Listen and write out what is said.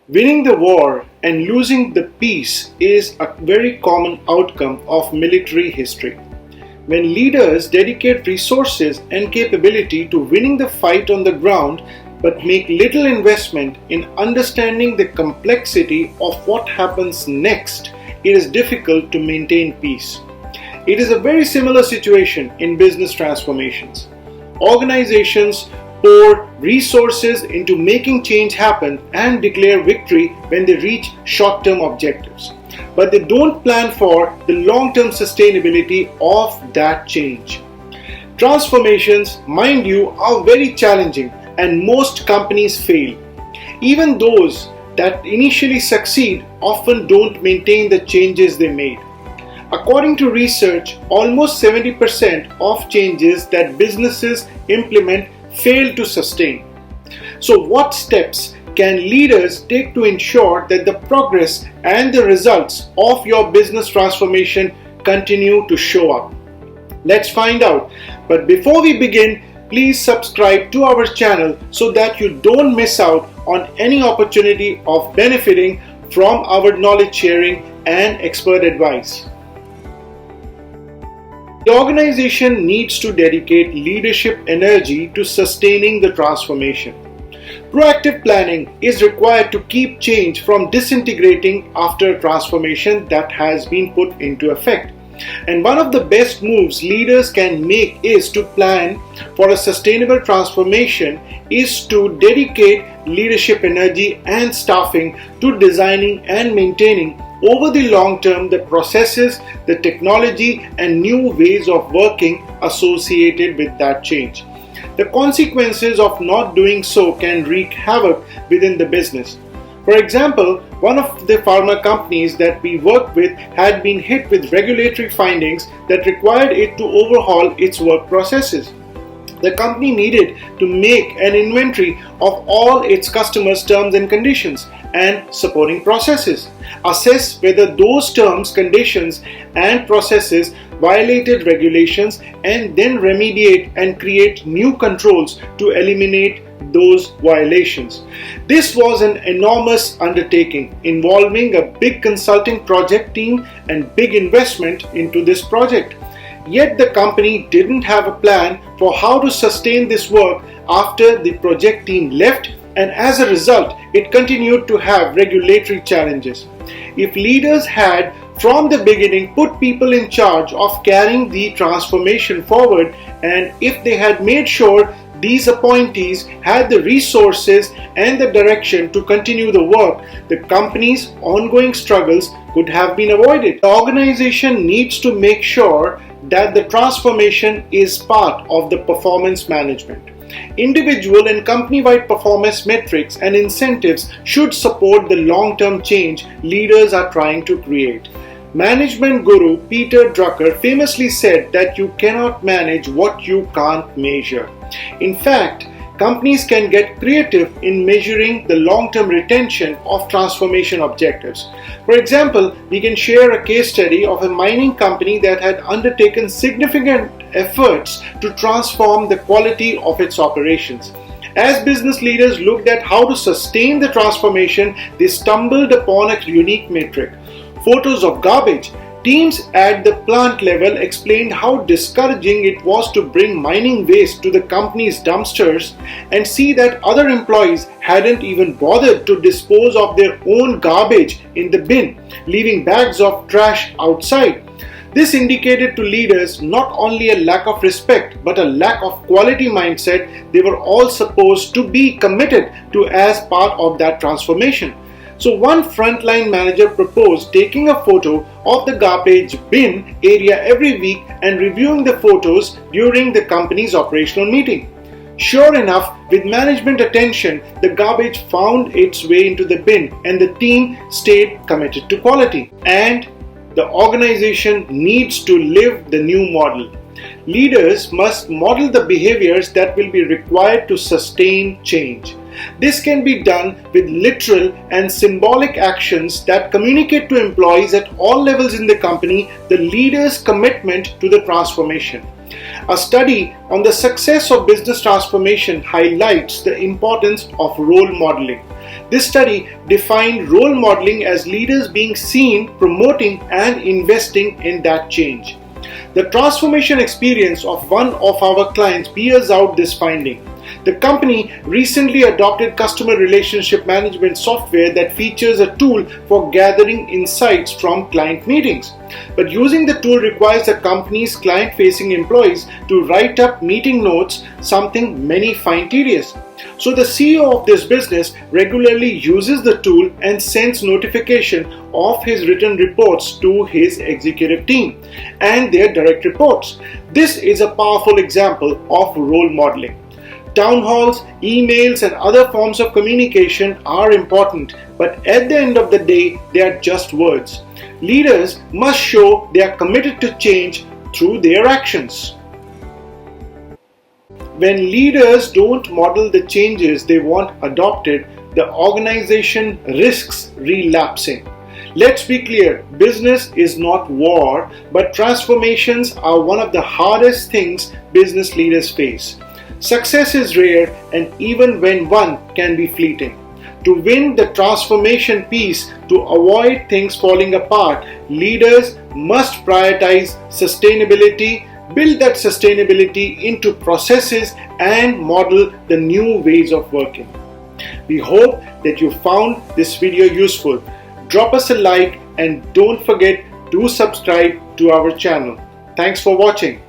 Winning the war and losing the peace is a very common outcome of military history. When leaders dedicate resources and capability to winning the fight on the ground but make little investment in understanding the complexity of what happens next, it is difficult to maintain peace. It is a very similar situation in business transformations. Organizations pour resources into making change happen and declare victory when they reach short-term objectives. But they don't plan for the long-term sustainability of that change. Transformations, mind you, are very challenging and most companies fail. Even those that initially succeed often don't maintain the changes they made. According to research, almost 70% of changes that businesses implement fail to sustain. So, what steps can leaders take to ensure that the progress and the results of your business transformation continue to show up? Let's find out. But before we begin, please subscribe to our channel so that you don't miss out on any opportunity of benefiting from our knowledge sharing and expert advice. The organization needs to dedicate leadership energy to sustaining the transformation. Proactive planning is required to keep change from disintegrating after a transformation that has been put into effect. And one of the best moves leaders can make is to plan for a sustainable transformation is to dedicate leadership energy and staffing to designing and maintaining over the long term the processes, the technology and new ways of working associated with that change. The consequences of not doing so can wreak havoc within the business. For example, one of the pharma companies that we worked with had been hit with regulatory findings that required it to overhaul its work processes. The company needed to make an inventory of all its customers' terms and conditions and supporting processes, assess whether those terms, conditions, and processes violated regulations, and then remediate and create new controls to eliminate those violations. This was an enormous undertaking involving a big consulting project team and big investment into this project. Yet the company didn't have a plan for how to sustain this work after the project team left, and as a result, it continued to have regulatory challenges. If leaders had from the beginning put people in charge of carrying the transformation forward, and if they had made sure these appointees had the resources and the direction to continue the work, the company's ongoing struggles could have been avoided. The organization needs to make sure that the transformation is part of the performance management. Individual and company-wide performance metrics and incentives should support the long-term change leaders are trying to create. Management guru Peter Drucker famously said that you cannot manage what you can't measure. In fact, companies can get creative in measuring the long-term retention of transformation objectives. For example, we can share a case study of a mining company that had undertaken significant efforts to transform the quality of its operations. As business leaders looked at how to sustain the transformation, they stumbled upon a unique metric: photos of garbage. Teams at the plant level explained how discouraging it was to bring mining waste to the company's dumpsters and see that other employees hadn't even bothered to dispose of their own garbage in the bin, leaving bags of trash outside. This indicated to leaders not only a lack of respect but a lack of quality mindset they were all supposed to be committed to as part of that transformation. So one frontline manager proposed taking a photo of the garbage bin area every week and reviewing the photos during the company's operational meeting. Sure enough, with management attention, the garbage found its way into the bin and the team stayed committed to quality. And the organization needs to live the new model. Leaders must model the behaviors that will be required to sustain change. This can be done with literal and symbolic actions that communicate to employees at all levels in the company the leader's commitment to the transformation. A study on the success of business transformation highlights the importance of role modeling. This study defined role modeling as leaders being seen, promoting, and investing in that change. The transformation experience of one of our clients bears out this finding. The company recently adopted customer relationship management software that features a tool for gathering insights from client meetings. But using the tool requires the company's client-facing employees to write up meeting notes, something many find tedious. So the CEO of this business regularly uses the tool and sends notification of his written reports to his executive team and their direct reports. This is a powerful example of role modeling. Town halls, emails, and other forms of communication are important, but at the end of the day, they are just words. Leaders must show they are committed to change through their actions. When leaders don't model the changes they want adopted, the organization risks relapsing. Let's be clear, business is not war, but transformations are one of the hardest things business leaders face. Success is rare, and even when one can be fleeting. To win the transformation piece, to avoid things falling apart, leaders must prioritize sustainability, build that sustainability into processes, and model the new ways of working. We hope that you found this video useful. Drop us a like and don't forget to subscribe to our channel. Thanks for watching.